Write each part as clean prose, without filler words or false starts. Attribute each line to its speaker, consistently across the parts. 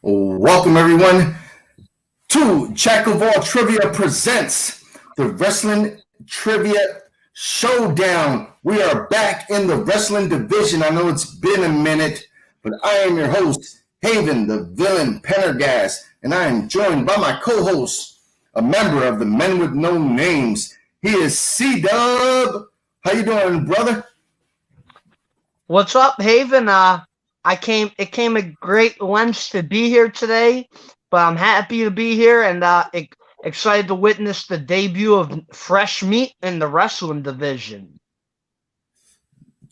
Speaker 1: Welcome, everyone, to Jack of All Trivia presents the Wrestling Trivia Showdown. We are back in the wrestling division. I know it's been a minute, but I am your host, Haven, the villain Pendergast, and I am joined by my co-host, a member of the Men with No Names. He is C-Dub. How you doing, brother?
Speaker 2: What's up, Haven? It came a great lengths to be here today, but I'm happy to be here and excited to witness the debut of fresh meat in the wrestling division.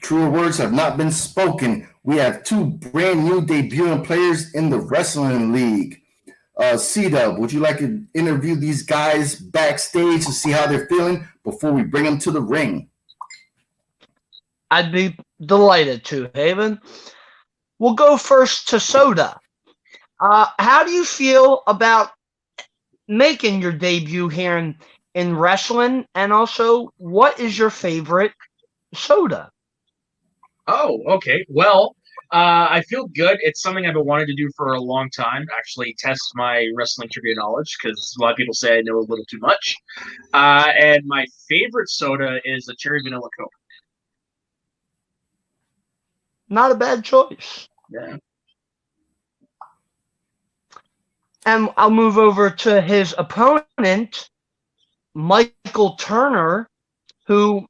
Speaker 1: Truer words have not been spoken. We have two brand new debuting players in the wrestling league. C-Dub, would you like to interview these guys backstage to see how they're feeling before we bring them to the ring?
Speaker 2: I'd be delighted to, Haven. We'll go first to Soda. How do you feel about making your debut here in wrestling? And also, what is your favorite soda?
Speaker 3: Oh, okay. Well, I feel good. It's something I've been wanting to do for a long time, actually test my wrestling trivia knowledge, because a lot of people say I know a little too much. And my favorite soda is a cherry vanilla Coke.
Speaker 2: Not a bad choice.
Speaker 3: Yeah.
Speaker 2: And I'll move over to his opponent, Michael Turner, who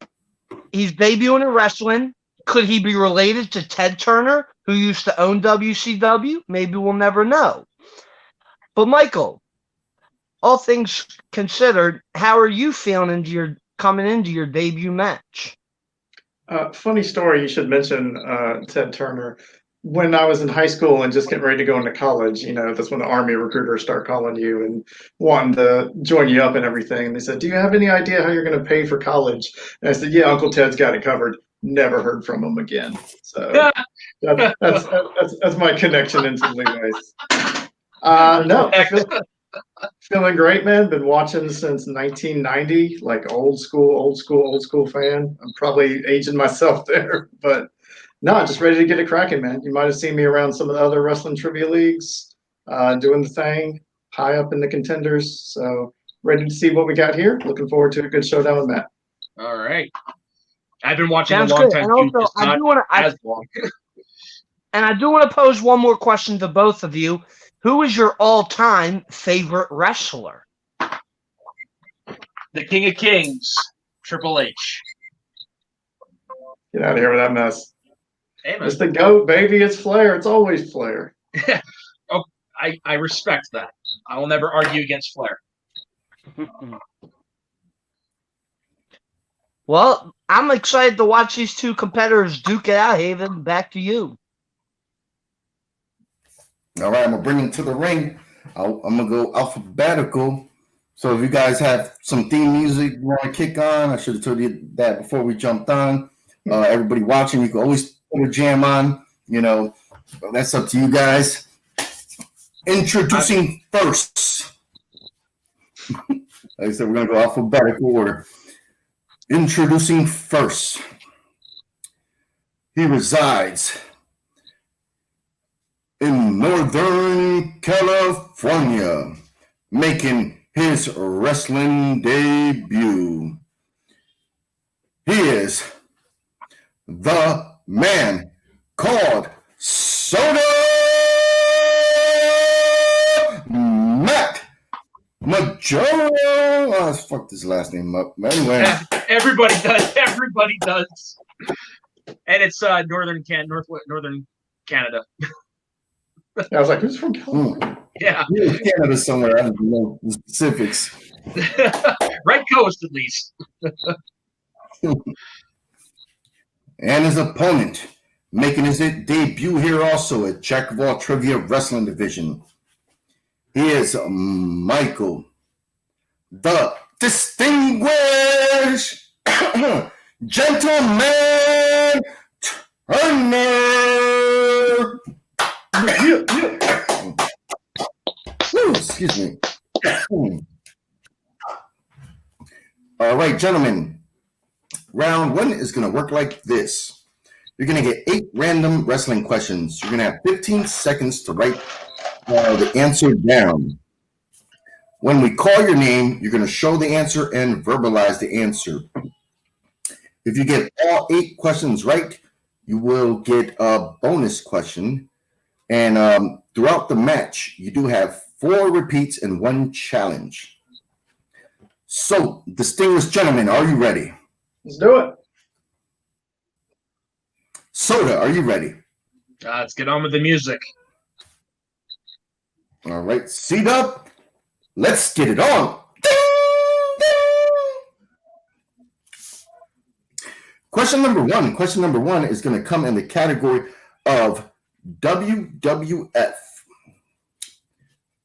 Speaker 2: he's debuting in wrestling. Could he be related to Ted Turner, who used to own WCW? Maybe we'll never know. But Michael, all things considered, how are you feeling coming into your debut match?
Speaker 4: Funny story, you should mention Ted Turner. When I was in high school and just getting ready to go into college, that's when the Army recruiters start calling you and wanting to join you up and everything. And they said, "Do you have any idea how you're going to pay for college?" And I said, "Yeah, Uncle Ted's got it covered." Never heard from him again. So that's my connection into Levi's. No, feeling great, man. Been watching since 1990, like old school fan. I'm probably aging myself there, but no, just ready to get it cracking, man. You might have seen me around some of the other wrestling trivia leagues, doing the thing, high up in the contenders. So ready to see what we got here. Looking forward to a good showdown with Matt.
Speaker 3: All right. I've been watching
Speaker 2: Sounds
Speaker 3: a long
Speaker 2: good.
Speaker 3: time
Speaker 2: And
Speaker 3: too,
Speaker 2: also,
Speaker 3: just not as long.
Speaker 2: And I do want to pose one more question to both of you. Who is your all-time favorite wrestler?
Speaker 3: The King of Kings, Triple H.
Speaker 4: Get out of here with that mess.
Speaker 3: Hey, man.
Speaker 4: It's the GOAT, baby. It's Flair. It's always Flair.
Speaker 3: Oh, I respect that. I will never argue against Flair.
Speaker 2: Well, I'm excited to watch these two competitors duke it out, Haven. Back to you.
Speaker 1: All right, I'm going to bring them to the ring. I'm going to go alphabetical. So if you guys have some theme music you want to kick on, I should have told you that before we jumped on. Everybody watching, you can always put a jam on. That's up to you guys. Introducing first. Like I said, we're going to go alphabetical order. Introducing first. He resides in Northern California, making his wrestling debut. He is the man called Soda Matt Mageau. Oh, let's fuck this last name up. Anyway.
Speaker 3: Everybody does. Everybody does. And it's northern Canada.
Speaker 4: I was like, who's from California?
Speaker 3: Yeah.
Speaker 1: Canada somewhere. I don't know the specifics.
Speaker 3: Right coast, at least.
Speaker 1: And his opponent, making his debut here also at Jack of All Trivia Wrestling Division. He is Michael, the distinguished gentleman Turner. Ooh, excuse me. All right, gentlemen. Round one is going to work like this. You're going to get 8 random wrestling questions. You're going to have 15 seconds to write the answer down. When we call your name, you're going to show the answer and verbalize the answer. If you get all 8 questions right, you will get a bonus question. And throughout the match, you do have 4 repeats and 1 challenge. So, distinguished gentlemen, are you ready?
Speaker 4: Let's do it.
Speaker 1: Soda, are you ready?
Speaker 3: Let's get on with the music.
Speaker 1: All right, C-Dub, let's get it on. Ding, ding. Question number one is going to come in the category of WWF.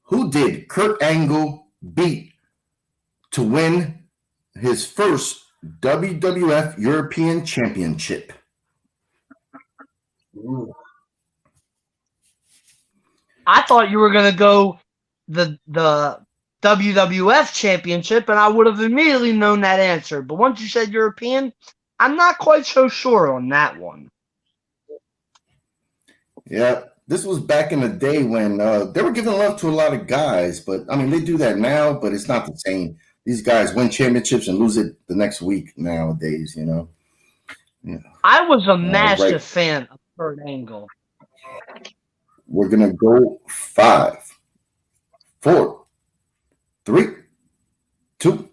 Speaker 1: Who did Kurt Angle beat to win his first WWF European Championship?
Speaker 3: Ooh.
Speaker 2: I thought you were gonna go the WWF Championship, and I would have immediately known that answer. But once you said European, I'm not quite so sure on that one.
Speaker 1: Yeah, this was back in the day when they were giving love to a lot of guys, but I mean, they do that now, but it's not the same. These guys win championships and lose it the next week nowadays, you know. Yeah.
Speaker 2: I was a massive
Speaker 1: right.
Speaker 2: fan of Kurt Angle.
Speaker 1: We're going to go 5, 4, 3, 2,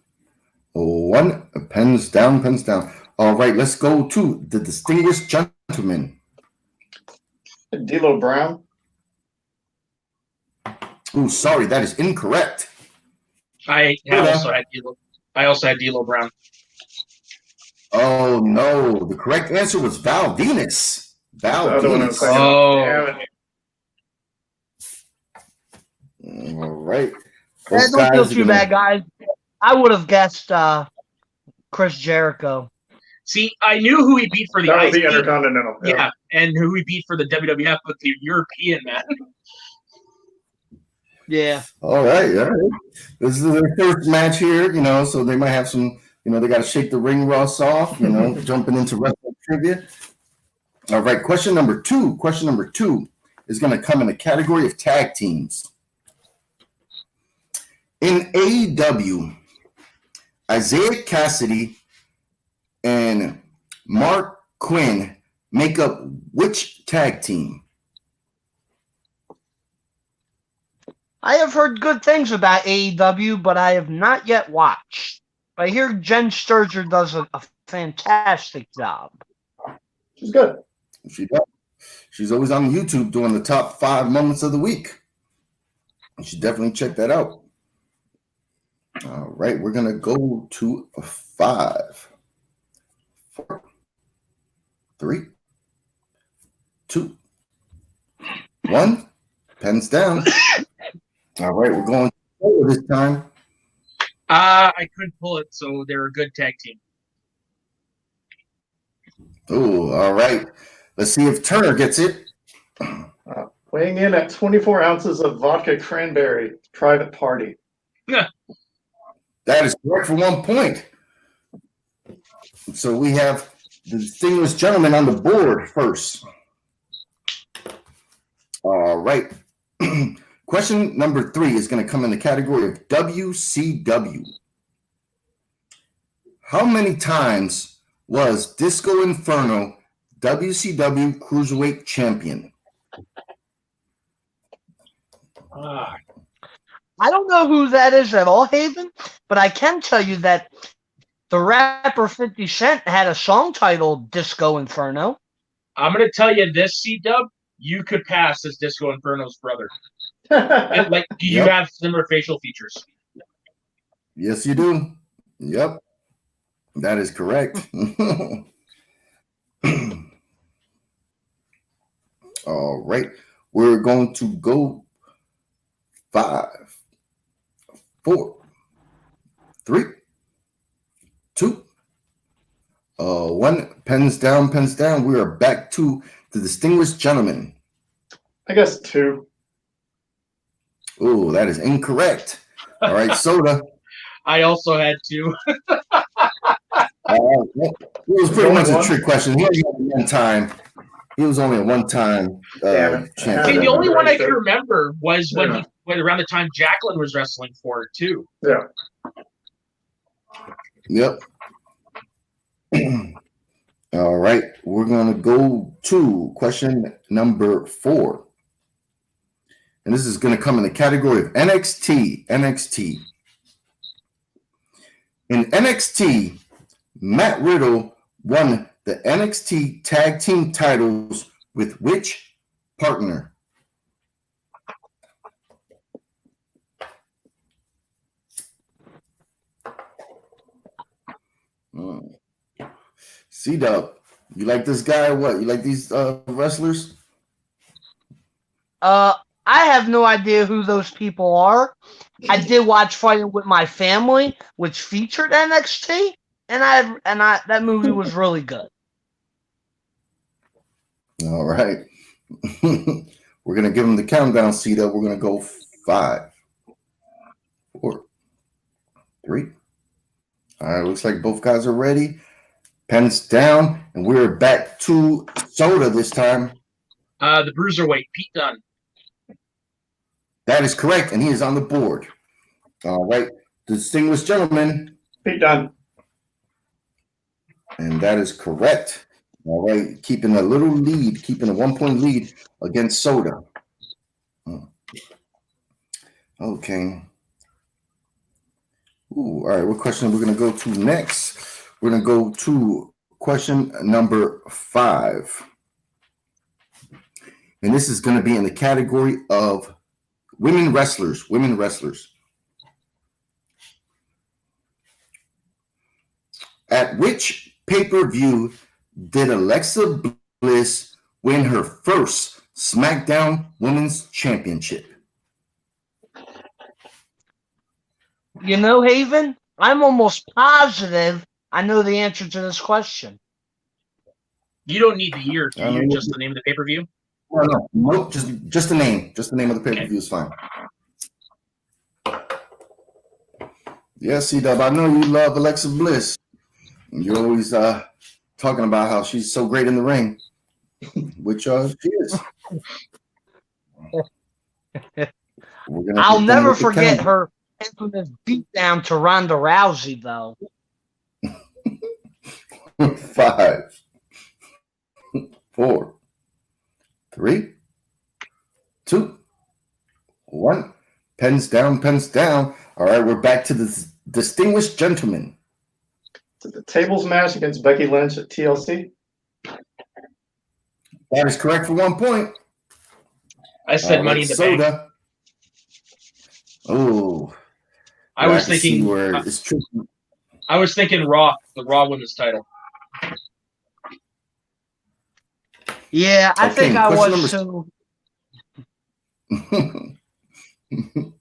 Speaker 1: 1. Pens down, pens down. All right, let's go to the distinguished gentleman.
Speaker 4: D'Lo Brown.
Speaker 1: Oh, sorry, that is incorrect.
Speaker 3: I also had D'Lo Brown.
Speaker 1: Oh, no. The correct answer was Val Venus. Val Venus.
Speaker 3: Oh.
Speaker 1: All right.
Speaker 2: Don't feel too bad, guys. I would have guessed Chris Jericho.
Speaker 3: See, I knew who he beat for the
Speaker 4: That was
Speaker 3: IC.
Speaker 4: the Intercontinental.
Speaker 3: Yeah, and who he beat for the WWF, but the European man.
Speaker 2: Yeah.
Speaker 1: All right. This is their first match here, you know, so they might have some, you know, they got to shake the ring rust off, you know, jumping into wrestling trivia. All right. Question number two is going to come in the category of tag teams. In AEW, Isaiah Cassidy and Mark Quinn make up which tag team?
Speaker 2: I have heard good things about AEW, but I have not yet watched. I hear Jen Sturger does a fantastic job.
Speaker 4: She's good.
Speaker 1: She does. She's always on YouTube doing the top 5 moments of the week. You should definitely check that out. All right, we're going to go to a 5, 4, 3, 2, 1. Pens down. All right, we're going this time.
Speaker 3: I couldn't pull it, so they're a good tag team.
Speaker 1: Oh, all right. Let's see if Turner gets it.
Speaker 4: Weighing in at 24 ounces of vodka cranberry, Private Party.
Speaker 3: Yeah.
Speaker 1: That is correct for 1 point. So we have the distinguished gentleman on the board first. All right. Question number 3 is going to come in the category of WCW. How many times was Disco Inferno WCW Cruiserweight Champion?
Speaker 2: I don't know who that is at all, Haven, but I can tell you that the rapper 50 Cent had a song titled Disco Inferno.
Speaker 3: I'm going to tell you this, C-Dub, you could pass as Disco Inferno's brother. Like, do you have similar facial features?
Speaker 1: Yes, you do. Yep. That is correct. All right. We're going to go 5, 4, 3, 2, 1. Pens down, pens down. We are back to the distinguished gentleman.
Speaker 4: I guess 2.
Speaker 1: Oh, that is incorrect. All right, Soda.
Speaker 3: I also had 2.
Speaker 1: It was pretty much a trick question. He only had 1 time. He was only a one-time
Speaker 4: Damn it.
Speaker 1: champion.
Speaker 3: See, the only one I
Speaker 4: Right,
Speaker 3: can remember was
Speaker 4: Yeah.
Speaker 3: when around the time Jacqueline was wrestling for it too.
Speaker 4: Yeah.
Speaker 1: Yep. All right, we're going to go to question number 4. And this is going to come in the category of NXT. NXT. In NXT, Matt Riddle won the NXT Tag Team titles with which partner? C-Dub, you like this guy or what? You like these wrestlers?
Speaker 2: I have no idea who those people are. I did watch Fighting with My Family, which featured NXT, and that movie was really good.
Speaker 1: All right. We're going to give him the countdown, C-Dub. We're going to go 5, 4, 3. All right, looks like both guys are ready. Pens down, and we're back to Soda this time.
Speaker 3: The Bruiserweight, Pete Dunne.
Speaker 1: That is correct, and he is on the board. All right, distinguished gentleman,
Speaker 4: Pete Dunne.
Speaker 1: and that is correct. All right, keeping a little lead, keeping a 1-point lead against Soda. Okay. Ooh, all right, what question we're going to go to next? We're going to go to question number 5. And this is going to be in the category of women wrestlers. Women wrestlers. At which pay-per-view did Alexa Bliss win her first SmackDown Women's Championship?
Speaker 2: You know, Haven, I'm almost positive I know the answer to this question.
Speaker 3: You don't need the year, do
Speaker 1: I
Speaker 3: you?
Speaker 1: mean,
Speaker 3: Just the name of the pay-per-view?
Speaker 1: No, nope, just the name. Just the name of the pay-per-view is fine. Yes, C-Dub, I know you love Alexa Bliss. You're always talking about how she's so great in the ring, which she is.
Speaker 2: I'll never forget her infamous beatdown to Ronda Rousey, though.
Speaker 1: 5, 4, 3, 2, 1. Pens down, pens down. All right, we're back to the distinguished gentleman.
Speaker 4: The tables match against Becky Lynch at TLC.
Speaker 1: That is correct for 1 point.
Speaker 3: I said Money in the Bank.
Speaker 1: Soda. Oh,
Speaker 3: I was thinking
Speaker 1: where it's tricky.
Speaker 3: I was thinking Raw, the Raw Women's title.
Speaker 2: Yeah, I think I
Speaker 1: question
Speaker 2: was
Speaker 1: number-
Speaker 2: too.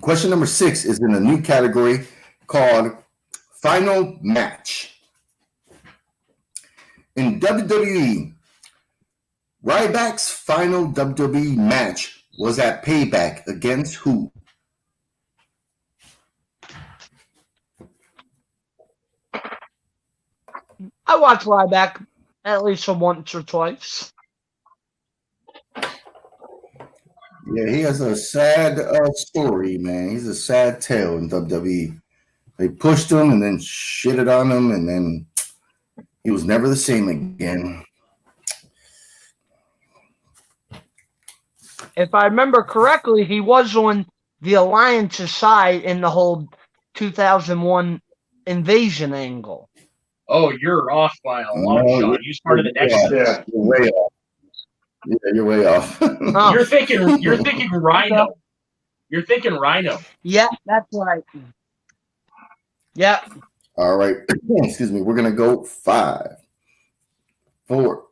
Speaker 1: Question number 6 is in a new category called Final Match. In WWE, Ryback's final WWE match was at Payback against who?
Speaker 2: I watched Ryback at least once or twice.
Speaker 1: Yeah, he has a sad story, man. He's a sad tale in WWE. They pushed him and then shitted on him, and then he was never the same again.
Speaker 2: If I remember correctly, he was on the Alliance's side in the whole 2001 invasion angle.
Speaker 3: Oh, you're off by a long
Speaker 1: No,
Speaker 3: shot. You started the next.
Speaker 4: Yeah.
Speaker 1: You're way off. Yeah, you're way off.
Speaker 2: Huh.
Speaker 3: You're thinking Rhino. You're thinking Rhino.
Speaker 2: Yeah, that's right. Yeah.
Speaker 1: All right. Excuse me. We're going to go 5, 4,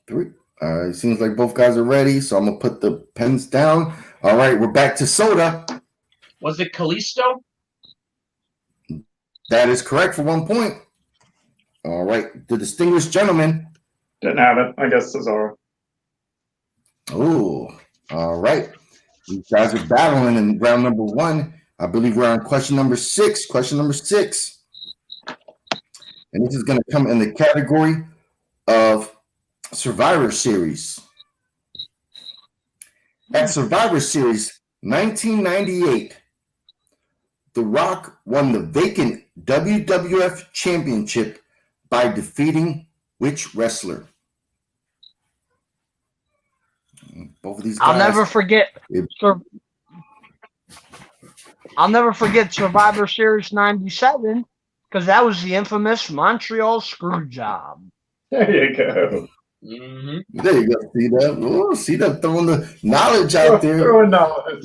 Speaker 1: 3. It seems like both guys are ready, so I'm going to put the pens down. All right. We're back to Soda.
Speaker 3: Was it Kalisto?
Speaker 1: That is correct for 1 point. All right. The distinguished gentleman.
Speaker 4: Didn't have it. I guess Cesaro.
Speaker 1: Oh, all right. These guys are battling in round number 1. I believe we're on question number 6. Question number 6. And this is going to come in the category of Survivor Series. At Survivor Series 1998, The Rock won the vacant WWF Championship by defeating which wrestler? Both of these guys.
Speaker 2: I'll never forget Survivor Series 97 because that was the infamous Montreal Screwjob.
Speaker 4: There you go.
Speaker 3: Mm-hmm.
Speaker 1: There you go. See that? Oh, see that throwing the knowledge out there.
Speaker 4: Throwing knowledge.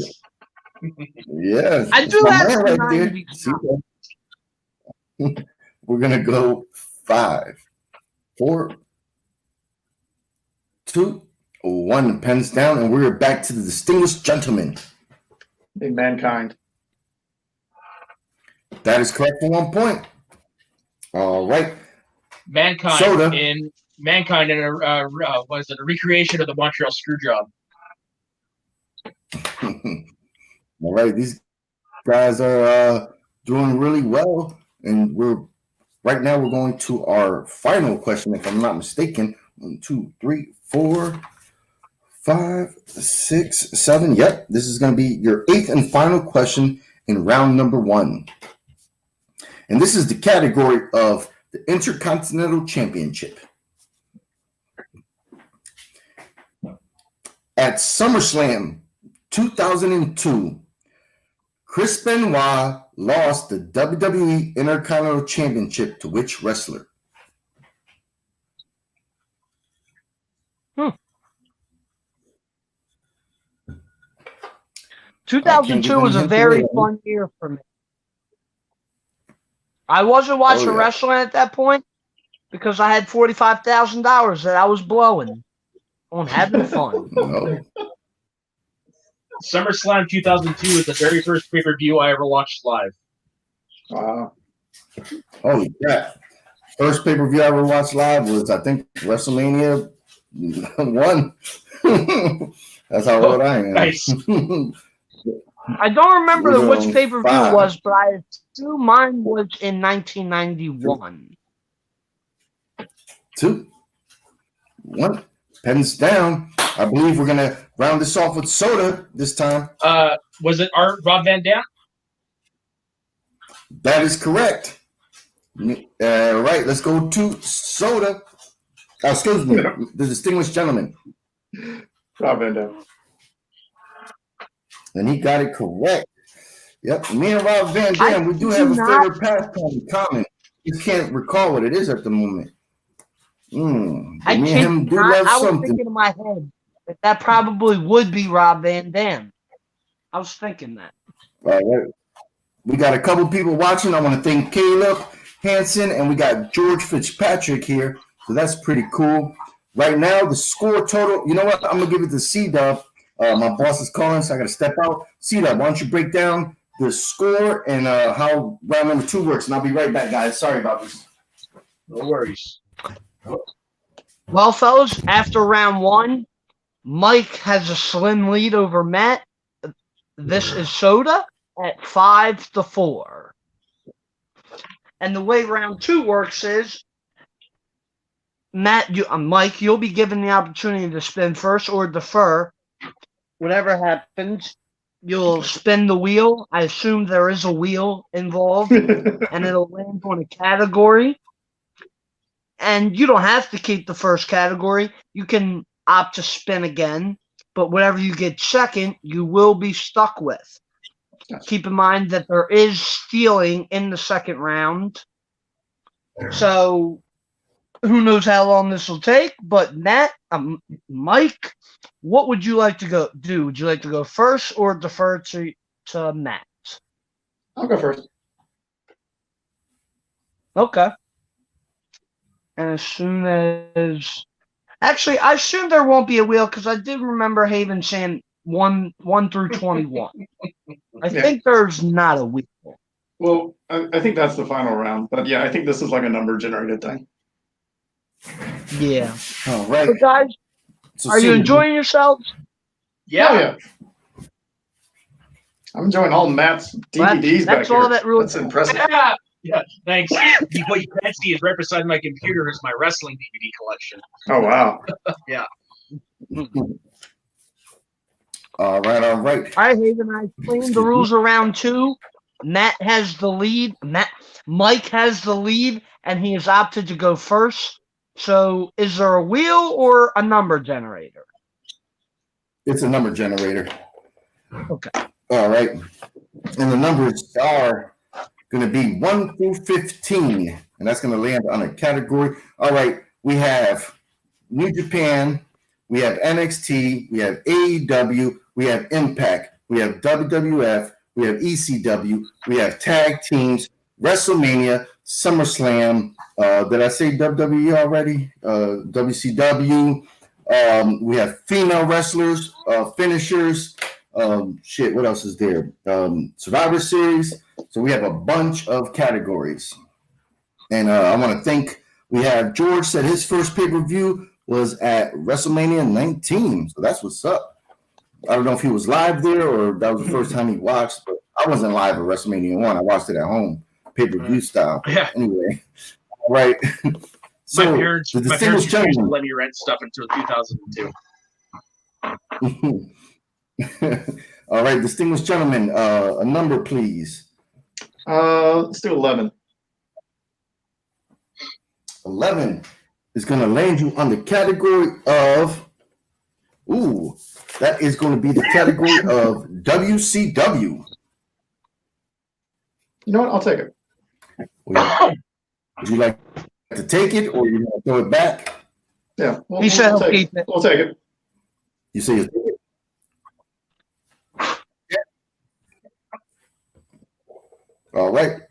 Speaker 1: Yes.
Speaker 2: I do have some
Speaker 1: right there.
Speaker 2: 90s
Speaker 1: See that? We're gonna go 5, 4, 2, 1. Pens down, and we're back to the distinguished gentleman.
Speaker 4: In Mankind.
Speaker 1: That is correct for 1 point. All right.
Speaker 3: Mankind
Speaker 1: Soda.
Speaker 3: in a was it a recreation of the Montreal Screwjob?
Speaker 1: All right, these guys are doing really well, and right now we're going to our final question, if I'm not mistaken. 1, 2, 3, 4, 5, 6, 7. Yep, this is going to be your 8th and final question in round number 1, and this is the category of the Intercontinental Championship. At SummerSlam 2002, Chris Benoit lost the WWE Intercontinental Championship to which wrestler?
Speaker 2: 2002 was a very fun year for me. I wasn't watching wrestling at that point because I had $45,000 that I was blowing on having fun.
Speaker 1: No.
Speaker 3: SummerSlam 2002 is the very first pay-per-view I ever watched live.
Speaker 4: Wow.
Speaker 1: Holy crap. First pay-per-view I ever watched live was, I think, WrestleMania 1. That's how old I am.
Speaker 3: Nice.
Speaker 2: I don't remember
Speaker 1: We're
Speaker 2: which
Speaker 1: going
Speaker 2: pay-per-view
Speaker 1: 5.
Speaker 2: it was, but I assume mine was in 1991.
Speaker 1: 2, 1. Pens down. I believe we're going to round this off with Soda this time.
Speaker 3: Was it Rob Van Dam?
Speaker 1: That is correct. All right, let's go to Soda. Excuse me, the distinguished gentleman.
Speaker 4: Rob Van Dam.
Speaker 1: And he got it correct. Yep, me and Rob Van Dam, we do have a favorite pastime in common. You can't recall what it is at the moment. Me and him do love
Speaker 2: I was
Speaker 1: something.
Speaker 2: thinking in my head that probably would be Rob Van Dam. I was thinking that.
Speaker 1: All right. We got a couple people watching. I want to thank Caleb Hansen, and we got George Fitzpatrick here. So that's pretty cool. Right now, the score total, you know what? I'm going to give it to C-Dub. My boss is calling, so I got to step out. C-Dub, why don't you break down the score and how round number 2 works? And I'll be right back, guys. Sorry about this.
Speaker 3: No worries.
Speaker 2: Well, fellas, after round 1, Mike has a slim lead over Matt. This is Soda at 5-4. And the way round 2 works is, Matt, Mike, you'll be given the opportunity to spin first or defer. Whatever happens, you'll spin the wheel. I assume there is a wheel involved, and it'll land on a category. And you don't have to keep the first category. You can opt to spin again, but whatever you get second, you will be stuck with. Keep in mind that there is stealing in the second round. So who knows how long this will take, but Mike, what would you like to do? Would you like to go first or defer to Matt?
Speaker 4: I'll go first.
Speaker 2: Okay. And as soon as... Actually, I assume there won't be a wheel because I did remember Haven saying 1 through 21. I think there's not a wheel.
Speaker 4: Well, I think that's the final round. But yeah, I think this is like a number generated thing.
Speaker 2: Yeah.
Speaker 1: All right.
Speaker 2: But guys, are you enjoying yourselves?
Speaker 3: Yeah.
Speaker 4: Oh, yeah. I'm enjoying all Matt's DVDs back
Speaker 2: that's
Speaker 4: here.
Speaker 2: all that really.
Speaker 4: That's impressive.
Speaker 3: Yeah. Yeah, thanks. What you can't see is right beside my computer is my wrestling DVD collection.
Speaker 4: Oh wow.
Speaker 3: Yeah.
Speaker 1: All right.
Speaker 2: All right, Haven. I explained the rules around 2. Matt has the lead. Mike has the lead, and he has opted to go first. So, is there a wheel or a number generator?
Speaker 1: It's a number generator.
Speaker 2: Okay.
Speaker 1: All right. And the numbers are going to be 1 through 15. And that's going to land on a category. All right. We have New Japan. We have NXT. We have AEW. We have Impact. We have WWF. We have ECW. We have tag teams, WrestleMania, SummerSlam. Did I say WWE already? WCW. We have female wrestlers, finishers. What else is there? Survivor Series. So we have a bunch of categories. And I want to thank, we have George said his first pay-per-view was at WrestleMania 19. So that's what's up. I don't know if he was live there or that was the first time he watched, but I wasn't live at WrestleMania 1. I watched it at home, pay-per-view style.
Speaker 3: Yeah.
Speaker 1: Anyway, all right.
Speaker 3: So my parents refused to let me rent stuff until 2002.
Speaker 1: All right, distinguished gentlemen, a number, please.
Speaker 4: Let's do 11.
Speaker 1: 11 is going to land you on the category of, that is going to be the category of WCW.
Speaker 4: You know what? I'll take it.
Speaker 1: Would you like to take it or you want to throw it back?
Speaker 4: Yeah.
Speaker 2: He said he'll keep it.
Speaker 4: We'll take it.
Speaker 1: You say you'll take it? All right.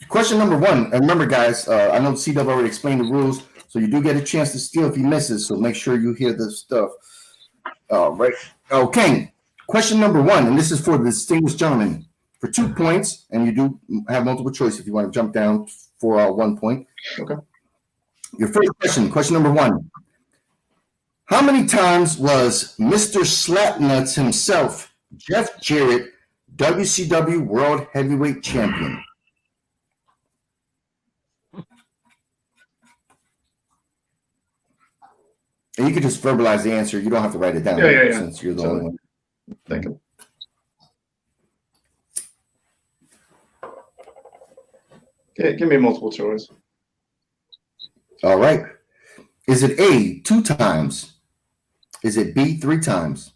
Speaker 1: Question number 1. And remember, guys, I know CW already explained the rules, so you do get a chance to steal if he misses, so make sure you hear this stuff. All right. Okay. Question number 1, and this is for the distinguished gentleman. For 2 points, and you do have multiple choice if you want to jump down for 1 point.
Speaker 4: Okay.
Speaker 1: Your first question number 1. How many times was Mr. Slapnuts himself, Jeff Jarrett, WCW World Heavyweight Champion? And you can just verbalize the answer. You don't have to write it down since you're the only one.
Speaker 4: Thank you. Okay, give me multiple choice.
Speaker 1: All right. Is it A, 2 times? Is it B, 3 times?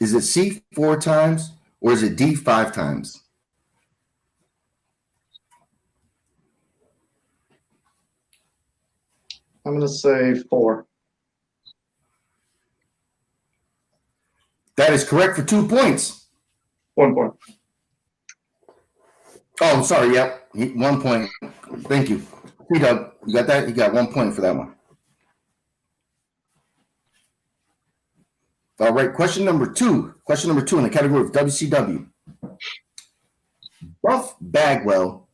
Speaker 1: Is it C, 4 times? Or is it D, 5 times?
Speaker 4: I'm going to say 4.
Speaker 1: That is correct for 2 points.
Speaker 4: 1 point.
Speaker 1: Oh, I'm sorry. Yep. 1 point. Thank you. T-Dub, you got that? You got 1 point for that one. All right. Question number 2. Question number 2 in the category of WCW. Buff Bagwell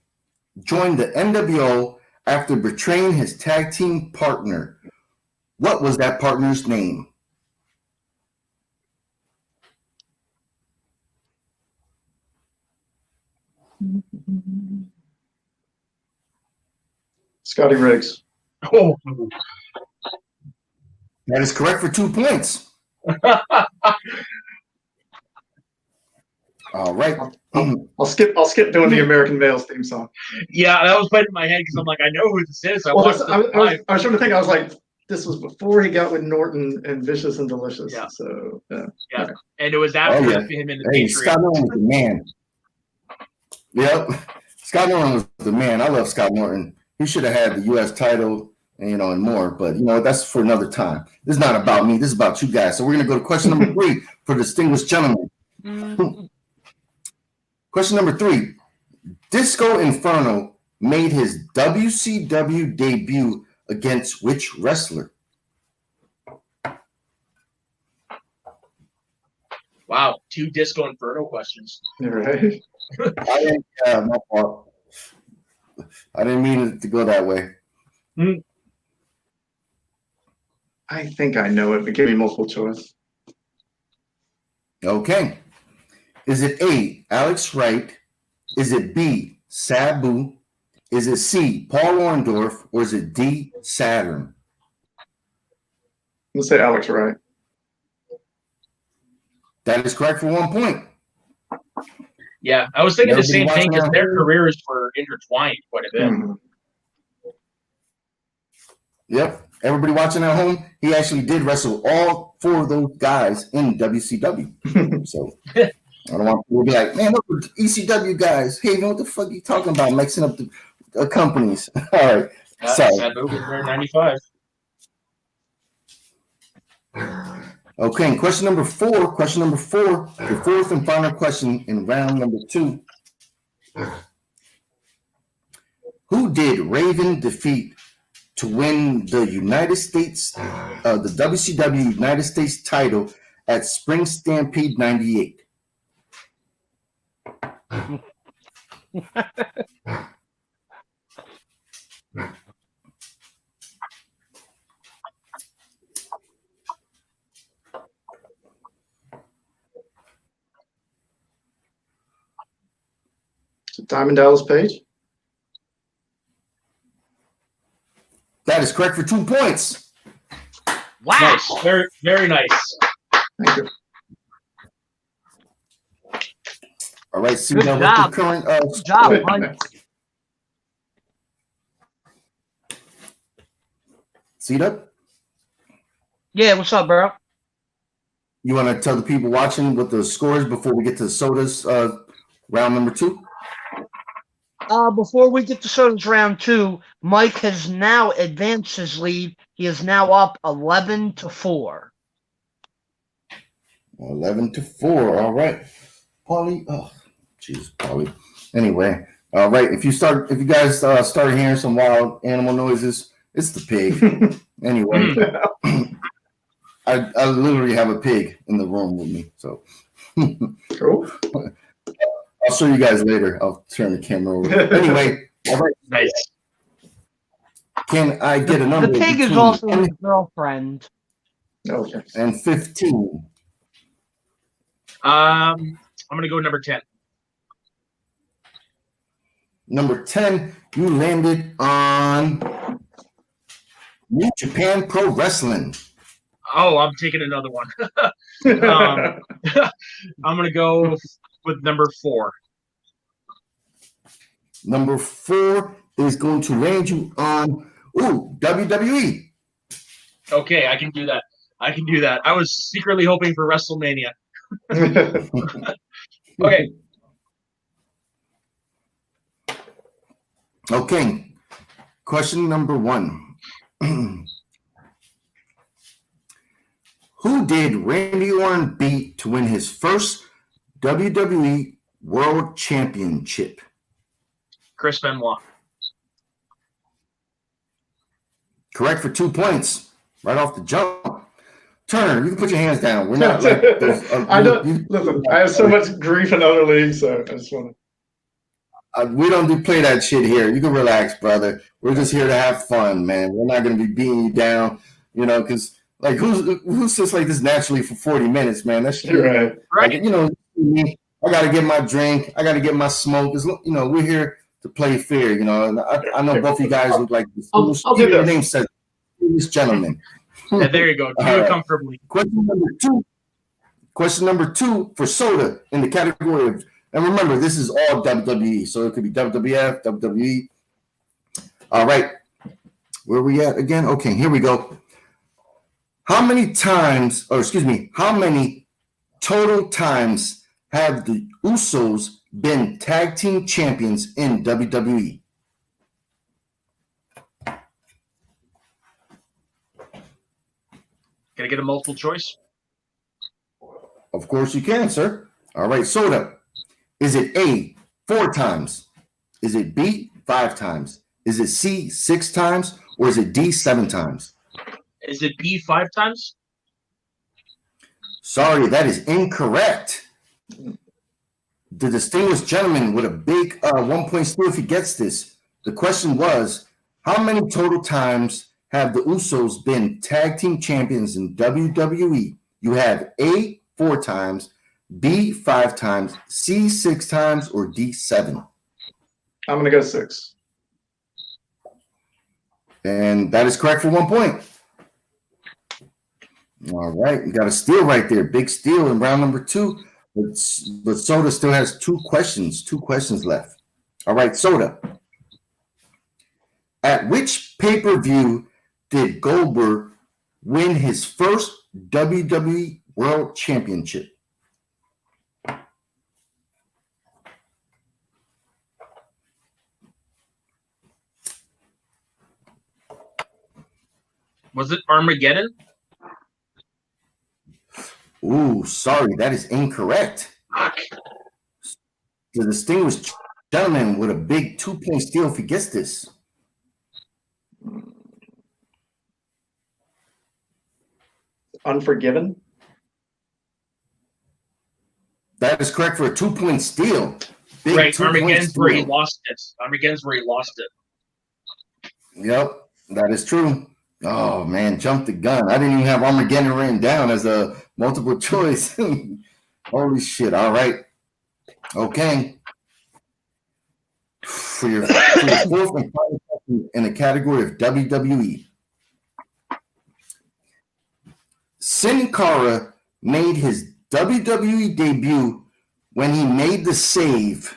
Speaker 1: joined the NWO after betraying his tag team partner. What was that partner's name?
Speaker 4: Scotty Riggs.
Speaker 3: Oh.
Speaker 1: That is correct for 2 points. All right.
Speaker 4: I'll skip doing the American Males theme song.
Speaker 3: Yeah, that was playing in my head because I'm like, I know who this is. I
Speaker 4: Well,
Speaker 3: watched
Speaker 4: I
Speaker 3: live.
Speaker 4: was trying to think. I was like, this was before he got with Norton and Vicious and Delicious.
Speaker 3: Yeah.
Speaker 4: So
Speaker 3: Yeah.
Speaker 4: Okay.
Speaker 3: And it was after him in the
Speaker 1: Hey,
Speaker 3: Patriot.
Speaker 1: Scott Norton was the man. Yep. Scott Norton was the man. I love Scott Norton. He should have had the U.S. title and more. But, that's for another time. This is not about me. This is about you guys. So we're going to go to question number 3 for distinguished gentlemen. Question number 3. Disco Inferno made his WCW debut against which wrestler?
Speaker 3: Wow, 2 Disco Inferno questions.
Speaker 4: You're right.
Speaker 1: My fault. I didn't mean it to go that way.
Speaker 4: I think I know it, but give me multiple choice.
Speaker 1: Okay. Is it A, Alex Wright? Is it B, Sabu? Is it C, Paul Orndorff, or is it D, Saturn?
Speaker 4: Let's say Alex Wright.
Speaker 1: That is correct for 1 point.
Speaker 3: Yeah, I was thinking the
Speaker 1: Everybody
Speaker 3: same thing
Speaker 1: watching
Speaker 3: because
Speaker 1: at
Speaker 3: their
Speaker 1: home?
Speaker 3: careers were intertwined quite a bit.
Speaker 4: Mhm.
Speaker 1: Yep. Everybody watching at home, he actually did wrestle all 4 of those guys in WCW. So I don't want people to be like, man, those are ECW guys. Hey, man, what the fuck are you talking about? Mixing up the companies. All right. Sorry.
Speaker 3: Sabu was there in 95.
Speaker 1: Okay, question number 4. Question number 4, the fourth and final question in round number 2. Who did Raven defeat to win the United States, the WCW United States title at Spring Stampede 98?
Speaker 4: Diamond Dallas Page.
Speaker 1: That is correct for 2 points.
Speaker 2: Wow.
Speaker 3: Nice. Very, very nice.
Speaker 4: Thank you.
Speaker 1: All right, see
Speaker 2: Good
Speaker 1: now
Speaker 2: job.
Speaker 1: what's the current
Speaker 2: Good job, Mike.
Speaker 1: seat up?
Speaker 2: Yeah, what's up, bro?
Speaker 1: You want to tell the people watching what the score is before we get to sodas round number 2?
Speaker 2: Before we get to Soda's round 2, Mike has now advanced his lead. He is now up 11-4.
Speaker 1: 11-4. All right, Paulie. Oh, jeez, Paulie. Anyway, all right. If you guys start hearing some wild animal noises, it's the pig. Anyway, I literally have a pig in the room with me, so
Speaker 4: Cool.
Speaker 1: I'll show you guys later. I'll turn the camera over. Anyway, all right.
Speaker 3: Nice.
Speaker 1: Can I get a number?
Speaker 2: The pig is
Speaker 1: between
Speaker 2: also
Speaker 1: 10
Speaker 2: his girlfriend.
Speaker 4: Okay.
Speaker 1: and 15?
Speaker 3: I'm gonna go number 10.
Speaker 1: Number 10, you landed on New Japan Pro Wrestling.
Speaker 3: Oh, I'm taking another one. I'm gonna go with number 4.
Speaker 1: Number 4 is going to land you on WWE.
Speaker 3: Okay, I can do that. I was secretly hoping for WrestleMania. Okay.
Speaker 1: Okay. Question number 1. Who did Randy Orton beat to win his first WWE World Championship?
Speaker 3: Chris Benoit.
Speaker 1: Correct for 2 points. Right off the jump. Turner, you can put your hands down. We're not like those,
Speaker 4: I don't listen. I have so much grief in other leagues, so I just want to.
Speaker 1: we don't play that shit here. You can relax, brother. We're just here to have fun, man. We're not going to be beating you down, because like who sits like this naturally for 40 minutes, man? That's true.
Speaker 4: Right.
Speaker 3: Right.
Speaker 1: Like, me, I got to get my drink. I got to get my smoke. We're here to play fair, And I know both of you guys look like
Speaker 4: I'll do
Speaker 1: your
Speaker 4: this.
Speaker 1: name says this gentleman.
Speaker 3: Yeah, there you go. Do
Speaker 1: All
Speaker 3: it
Speaker 1: right.
Speaker 3: comfortably.
Speaker 1: Question number 2 for soda in the category of, and remember, this is all WWE, so it could be WWF, WWE. All right, where are we at again? Okay, here we go. How many total times have the Usos been tag team champions in WWE?
Speaker 3: Can I get a multiple choice?
Speaker 1: Of course you can, sir. All right, soda. Is it A, 4 times? Is it B, 5 times? Is it C, 6 times? Or is it D, 7 times?
Speaker 3: Is it B 5 times?
Speaker 1: Sorry, that is incorrect. The distinguished gentleman with a big 1 point steal if he gets this. The question was, how many total times have the Usos been tag team champions in WWE? You have A, 4 times, B, 5 times, C, 6 times, or D, 7.
Speaker 4: I'm going to go 6.
Speaker 1: And that is correct for 1 point. All right, you got a steal right there. Big steal in round number 2. But Soda still has 2 questions left. All right, Soda. At which pay-per-view did Goldberg win his first WWE World Championship?
Speaker 3: Was it Armageddon?
Speaker 1: Ooh, sorry, that is incorrect.
Speaker 3: Fuck.
Speaker 1: The distinguished gentleman with a big 2-point steal if he gets this.
Speaker 4: Unforgiven?
Speaker 1: That is correct for a 2-point steal. Big
Speaker 3: Right,
Speaker 1: 2-point
Speaker 3: Armageddon's where he
Speaker 1: steal.
Speaker 3: lost it. Armageddon's where he lost it.
Speaker 1: Yep, that is true. Oh, man, jumped the gun. I didn't even have Armageddon written down as a multiple choice. Holy shit. All right. Okay. For your fourth and final question in the category of WWE. Sin Cara made his WWE debut when he made the save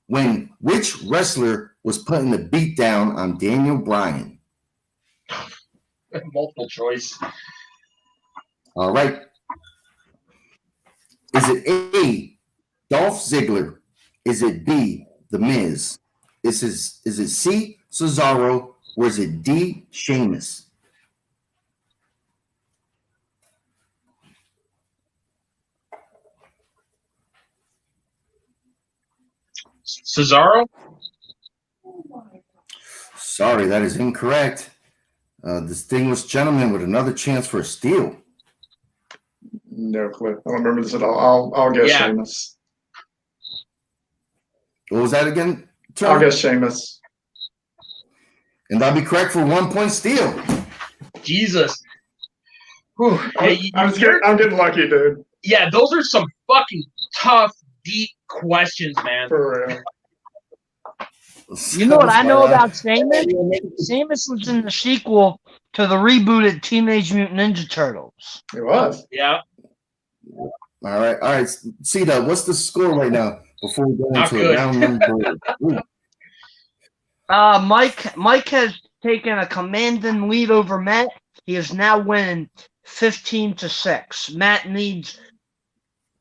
Speaker 1: when which wrestler was putting the beat down on Daniel Bryan?
Speaker 3: Multiple choice.
Speaker 1: All right. Is it A, Dolph Ziggler? Is it B, The Miz? Is it C, Cesaro? Or is it D, Sheamus?
Speaker 3: Cesaro?
Speaker 1: Sorry, that is incorrect. Distinguished gentleman with another chance for a steal.
Speaker 4: No clue. I don't remember this at all. I'll guess
Speaker 3: Yeah.
Speaker 4: Sheamus.
Speaker 1: What was that again?
Speaker 4: I'll guess Sheamus.
Speaker 1: And that'll be correct for 1-point steal.
Speaker 3: Jesus. Whew. Hey,
Speaker 4: I'm getting lucky, dude.
Speaker 3: yeah, those are some fucking tough, deep questions, man.
Speaker 4: For real.
Speaker 2: You know what I know about Sheamus? Sheamus was in the sequel to the rebooted Teenage Mutant Ninja Turtles.
Speaker 4: It was.
Speaker 3: Yeah.
Speaker 1: All right. C-Dub, what's the score right now before we go
Speaker 3: Not
Speaker 1: into
Speaker 3: good.
Speaker 1: round number 3?
Speaker 2: Mike has taken a commanding lead over Matt. He is now winning 15-6. Matt needs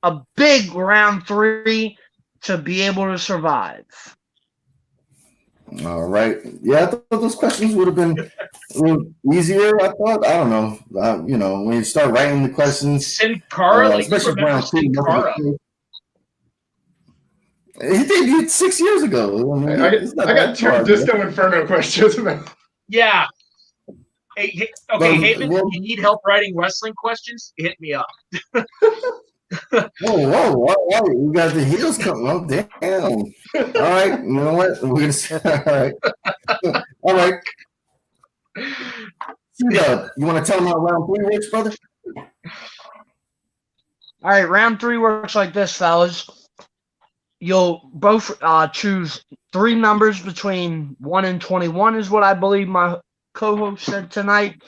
Speaker 2: a big round 3 to be able to survive.
Speaker 1: All right. Yeah, I thought those questions would have been a little easier. I thought. I don't know. When you start writing the questions,
Speaker 3: Sin Cara? Like, you
Speaker 1: especially
Speaker 3: remember
Speaker 1: round 2.
Speaker 3: Sin Cara?
Speaker 1: He debuted 6 years ago.
Speaker 4: I got 2 Disco Inferno questions, man.
Speaker 3: Yeah. Hey, okay, Haven, you need help writing wrestling questions? Hit me up.
Speaker 1: Whoa. You got the heels coming. Oh, damn. All right. You know what? We're going to say, all right. You want to tell them how round 3 works, brother?
Speaker 2: All right, round 3 works like this, fellas. You'll both choose 3 numbers between 1 and 21 is what I believe my co-host said tonight.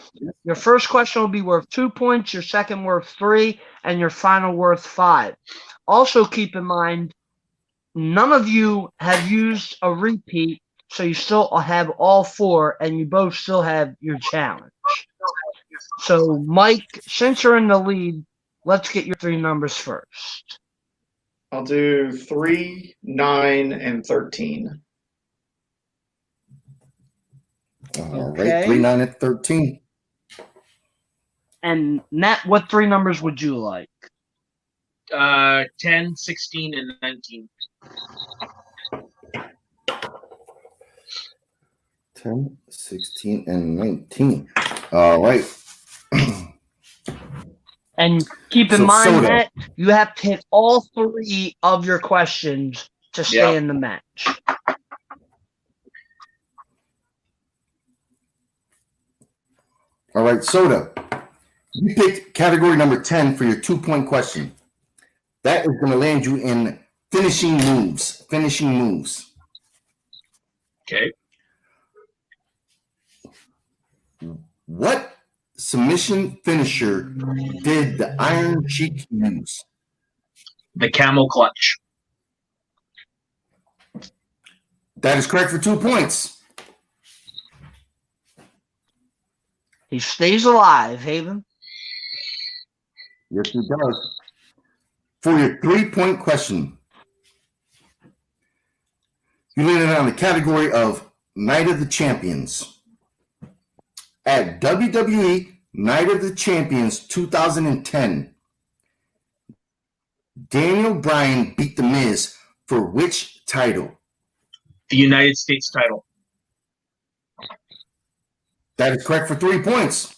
Speaker 2: Your first question will be worth 2 points, your second worth 3, and your final worth 5. Also keep in mind, none of you have used a repeat, so you still have all 4, and you both still have your challenge. So, Mike, since you're in the lead, let's get your 3 numbers first.
Speaker 4: I'll do 3, 9, and 13.
Speaker 1: All
Speaker 2: Okay.
Speaker 1: right. 3, 9, and 13.
Speaker 2: And Matt, what 3 numbers would you like?
Speaker 3: 10, 16, and 19.
Speaker 1: 10, 16, and 19. All right.
Speaker 2: And keep in
Speaker 1: So,
Speaker 2: mind
Speaker 1: Soda.
Speaker 2: that you have to hit all 3 of your questions to stay
Speaker 3: Yep.
Speaker 2: in the match.
Speaker 1: All right, Soda. You picked category number 10 for your 2-point question. That is going to land you in finishing moves.
Speaker 3: Okay.
Speaker 1: What submission finisher did the Iron Sheik use?
Speaker 3: The camel clutch.
Speaker 1: That is correct for 2 points.
Speaker 2: He stays alive, Haven.
Speaker 1: Yes, he does. For your 3-point question, you landed on the category of Night of the Champions. At WWE Night of the Champions 2010, Daniel Bryan beat The Miz for which title?
Speaker 3: The United States title.
Speaker 1: That is correct for 3 points.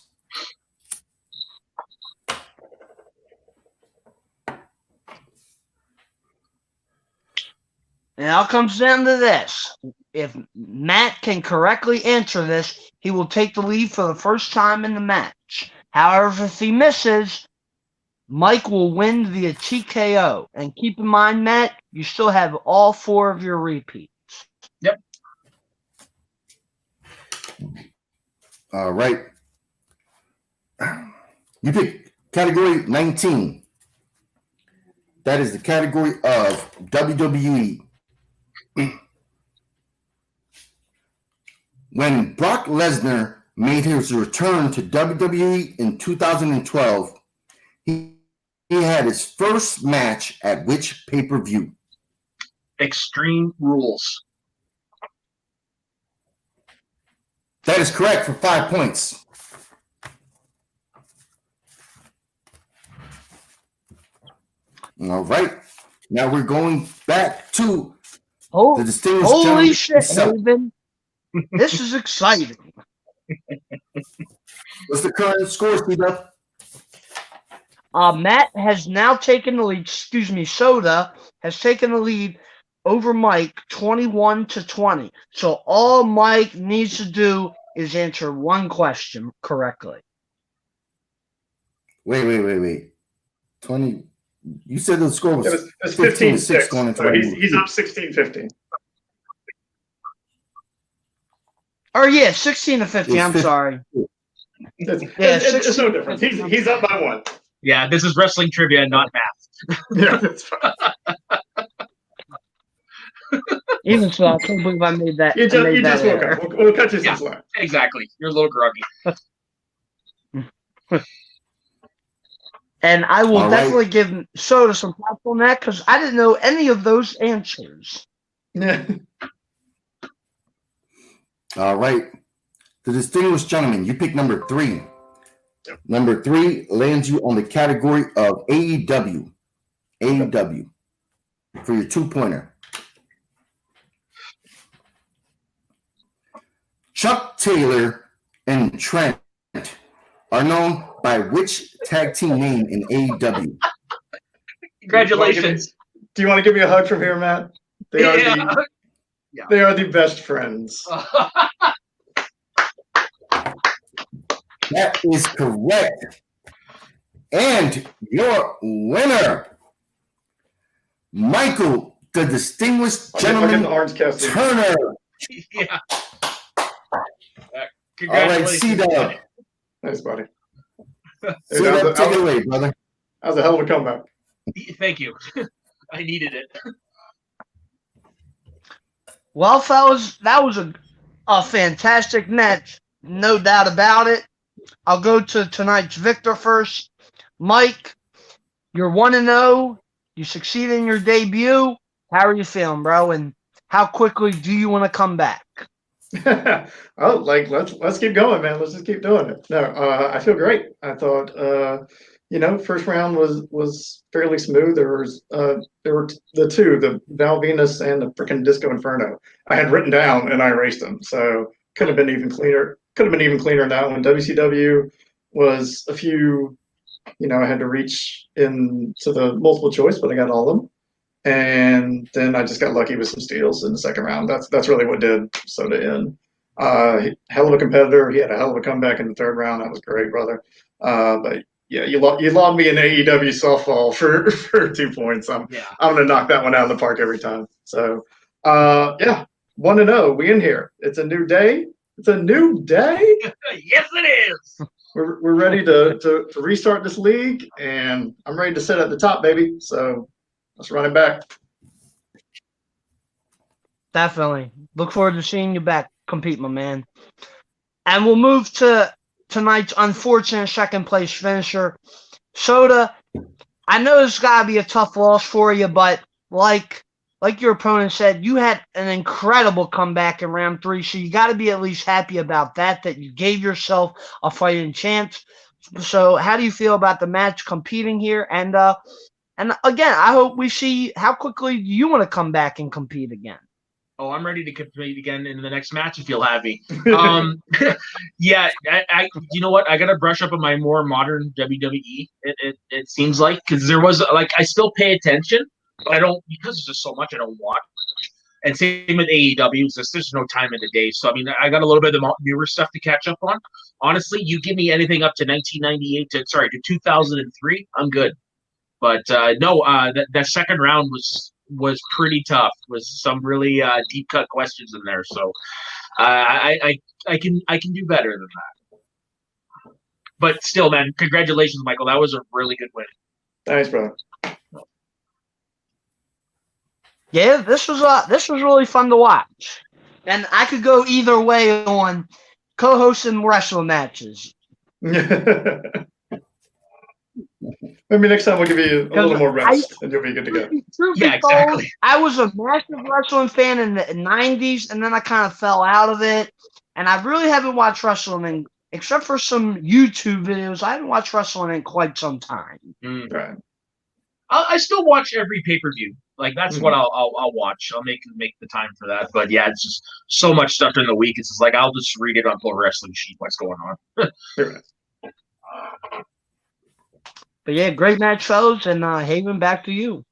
Speaker 2: It all comes down to this. If Matt can correctly answer this, he will take the lead for the first time in the match. However, if he misses, Mike will win via TKO. And keep in mind, Matt, you still have all 4 of your repeats.
Speaker 3: Yep.
Speaker 1: All right. You pick category 19. That is the category of WWE. When Brock Lesnar made his return to WWE in 2012, he had his first match at which pay-per-view?
Speaker 3: Extreme Rules.
Speaker 1: That is correct for 5 points. All right. Now we're going back to the distinguished
Speaker 2: Holy
Speaker 1: gentleman
Speaker 2: shit,
Speaker 1: himself.
Speaker 2: Haven. This is exciting.
Speaker 1: What's the current score, Steve-Up?
Speaker 2: Matt has now taken the lead. Soda has taken the lead over Mike 21-20. So all Mike needs to do is answer one question correctly.
Speaker 1: Wait. 20. You said the score was,
Speaker 4: It was
Speaker 1: 15-6 going
Speaker 4: 15-6.
Speaker 1: into
Speaker 4: So
Speaker 1: the
Speaker 4: he's up 16-15.
Speaker 2: Or yeah, 16-15. I'm sorry.
Speaker 4: It's no difference. He's up by 1.
Speaker 3: Yeah, this is wrestling trivia, not math.
Speaker 4: Yeah, that's fine.
Speaker 2: Even so, I can't believe I made that.
Speaker 4: You just woke up. We'll cut you some slack.
Speaker 3: Exactly. You're a little groggy.
Speaker 2: And I will
Speaker 1: All
Speaker 2: definitely
Speaker 1: right.
Speaker 2: give Soda some props on that because I didn't know any of those answers.
Speaker 4: Yeah.
Speaker 1: All right. The distinguished gentleman, you pick number 3.
Speaker 4: Yep.
Speaker 1: Number 3 lands you on the category of AEW. AEW. For your 2-pointer. Chuck Taylor and Trent are known by which tag team name in AEW?
Speaker 3: Congratulations.
Speaker 4: Do you want to give me a hug from here, Matt? They are the best friends.
Speaker 1: That is correct. And your winner, Michael, the distinguished
Speaker 4: I'll get
Speaker 1: gentleman
Speaker 4: the Orange Cassidy.
Speaker 1: Turner.
Speaker 3: Yeah.
Speaker 1: All right,
Speaker 3: Congratulations.
Speaker 1: C-Dub.
Speaker 4: Nice, buddy.
Speaker 1: C-Dub, take it away, brother.
Speaker 4: That was a hell of a comeback.
Speaker 3: Thank you. I needed it.
Speaker 2: Well, fellas, that was a fantastic match. No doubt about it. I'll go to tonight's victor first. Mike, you're 1-0. You succeeded in your debut. How are you feeling, bro? And how quickly do you want to come back?
Speaker 4: Oh, let's keep going, man. Let's just keep doing it. No, I feel great. I thought first round was fairly smooth. There were the 2, the Val Venus and the freaking Disco Inferno. I had written down and I erased them, so could have been even cleaner. Could have been even cleaner in that one. WCW was a few. I had to reach into the multiple choice, but I got all of them. And then I just got lucky with some steals in the second round. That's really what did Soda in. Hell of a competitor. He had a hell of a comeback in the third round. That was great, brother. But yeah, you lobbed me in AEW softball for 2 points. I'm gonna knock that one out of the park every time. So yeah, 1-0. We in here. It's a new day. It's a new day.
Speaker 3: Yes, it is.
Speaker 4: We're ready to restart this league, and I'm ready to sit at the top, baby. So let's run it back.
Speaker 2: Definitely. Look forward to seeing you back compete, my man. And we'll move to tonight's unfortunate second place finisher. Soda, I know it's got to be a tough loss for you, but like your opponent said, you had an incredible comeback in round 3, so you got to be at least happy about that you gave yourself a fighting chance. So how do you feel about the match competing here? And again, I hope we see how quickly you want to come back and compete again.
Speaker 3: Oh, I'm ready to compete again in the next match if you'll have me. Yeah, I you know what? I got to brush up on my more modern WWE. It seems like, because there was I still pay attention, but I don't, because there's just so much I don't watch. And same with AEW. It's just, there's no time in the day. So I mean, I got a little bit of the newer stuff to catch up on. Honestly, you give me anything up to 1998 to 2003, I'm good. But no, that second round was pretty tough. Was some really deep cut questions in there. So I can do better than that. But still, man, congratulations, Michael. That was a really good win.
Speaker 4: Thanks, bro.
Speaker 2: Yeah, this was really fun to watch, and I could go either way on co-hosting wrestling matches.
Speaker 4: Maybe next time we'll give you a little more rest, and you'll be good to go.
Speaker 3: Yeah, exactly.
Speaker 2: I was a massive wrestling fan in the 90s, and then I kind of fell out of it, and I really haven't watched wrestling except for some YouTube videos. I haven't watched wrestling in quite some time.
Speaker 4: Right.
Speaker 3: I still watch every pay-per-view. Like, that's what I'll watch. I'll make the time for that. But yeah, it's just so much stuff during the week. It's just like, I'll just read it on Pro Wrestling Sheet. What's going on?
Speaker 2: But yeah, great match, fellas, and Haven, back to you.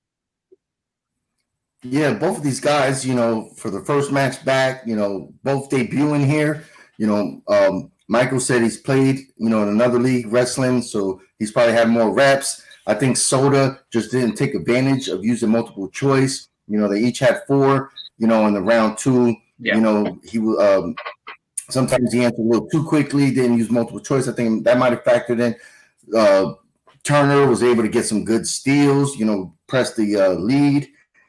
Speaker 1: Yeah, both of these guys, for the first match back, both debuting here. Michael said he's played, in another league wrestling, so he's probably had more reps. I think Soda just didn't take advantage of using multiple choice. They each had 4, in the round 2.
Speaker 3: Yeah.
Speaker 1: He sometimes he answered a little too quickly, didn't use multiple choice. I think that might have factored in. Turner was able to get some good steals, press the lead.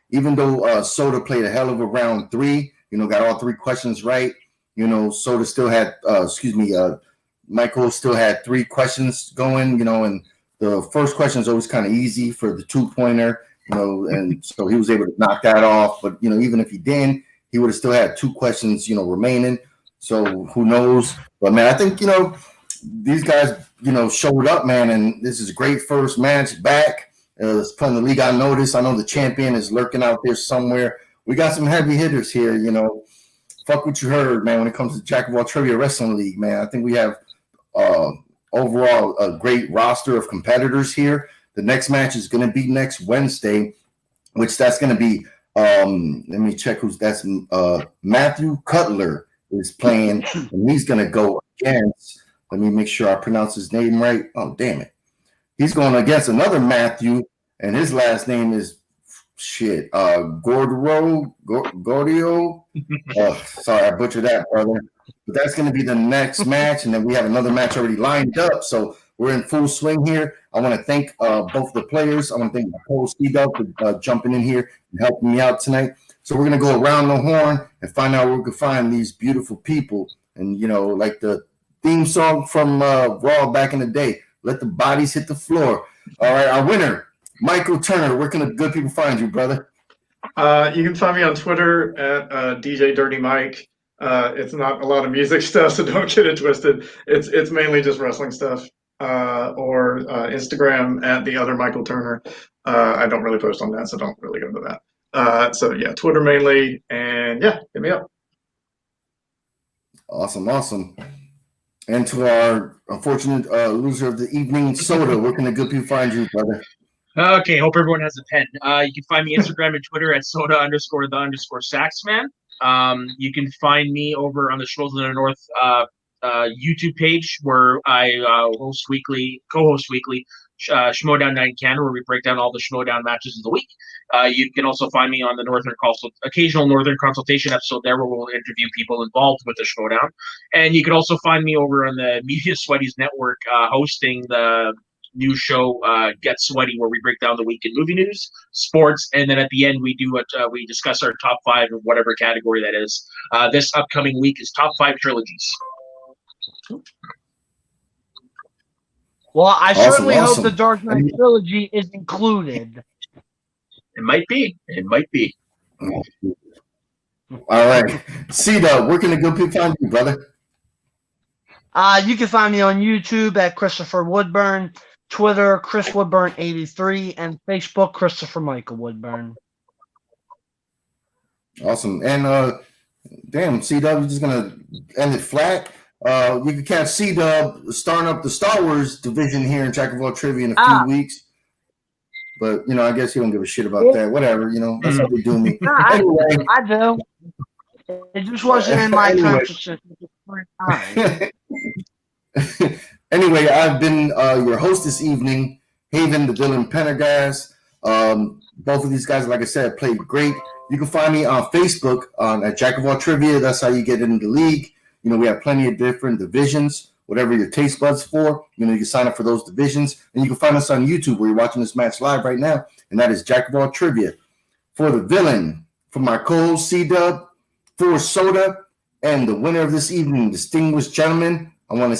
Speaker 1: Even though Soda played a hell of a round 3, got all 3 questions right. Soda still had, Michael still had 3 questions going, and the first question is always kind of easy for the 2-pointer, and so he was able to knock that off. But, even if he didn't, he would have still had 2 questions, remaining. So who knows? But, man, I think, these guys, showed up, man, and this is a great first match back. It's putting the league on notice. I know the champion is lurking out there somewhere. We got some heavy hitters here, Fuck what you heard, man, when it comes to Jack of All Trivia Wrestling League, man. I think we have overall a great roster of competitors here. The next match is going to be next Wednesday, which that's going to be, let me check that's Matthew Cutler is playing, and he's going to go against, let me make sure I pronounce his name right. Oh, damn it. He's going against another Matthew, and his last name is Gordio. Sorry, I butchered that, brother. But that's going to be the next match, and then we have another match already lined up. So we're in full swing here. I want to thank both the players. I want to thank Nicole Seagull for jumping in here and helping me out tonight. So we're going to go around the horn and find out where we can find these beautiful people. And, like the theme song from Raw back in the day, let the bodies hit the floor. All right, our winner, Michael Turner. Where can the good people find you, brother?
Speaker 4: You can find me on Twitter at DJ Dirty Mike. It's not a lot of music stuff, so don't get it twisted. It's mainly just wrestling stuff. Or Instagram at the other Michael Turner. I don't really post on that, so don't really go to that. So yeah, Twitter mainly, and yeah, hit me up.
Speaker 1: Awesome. And to our unfortunate loser of the evening, Soda, where can the good people find you, brother?
Speaker 3: Okay, hope everyone has a pen. You can find me Instagram and Twitter at soda_the_saxman. You can find me over on the Schmoes in the North YouTube page where I co-host weekly Schmodown Night in Canada, where we break down all the Schmodown matches of the week. You can also find me on the occasional Northern Consultation episode there, where we'll interview people involved with the Schmodown. And you can also find me over on the Media Sweaties Network, hosting the new show Get Sweaty, where we break down the week in movie news, sports, and then at the end we discuss our top 5 of whatever category that is. This upcoming week is top 5 trilogies.
Speaker 2: Well, I certainly hope
Speaker 1: awesome.
Speaker 2: the Dark Knight trilogy is included.
Speaker 3: It might be. It might be.
Speaker 1: All right. C-Dub, where can the good people find you, brother?
Speaker 2: You can find me on YouTube at Christopher Woodburn, Twitter, Chris Woodburn83, and Facebook, Christopher Michael Woodburn.
Speaker 1: Awesome. And damn, C-Dub, you're just going to end it flat. You can catch C-Dub starting up the Star Wars division here in Jack of All Trivia in a few weeks. But, I guess he don't give a shit about that. Whatever, that's how they do me.
Speaker 2: Anyway. I do. It just wasn't in my consciousness at the time.
Speaker 1: Anyway, I've been your host this evening, Haven the Villain Pendergast. Both of these guys, like I said, played great. You can find me on Facebook at Jack of All Trivia. That's how you get into the league. We have plenty of different divisions, whatever your taste buds for. You can sign up for those divisions. And you can find us on YouTube where you're watching this match live right now. And that is Jack of All Trivia. For the villain, for my co-host C-Dub, for Soda, and the winner of this evening, distinguished gentleman, I want to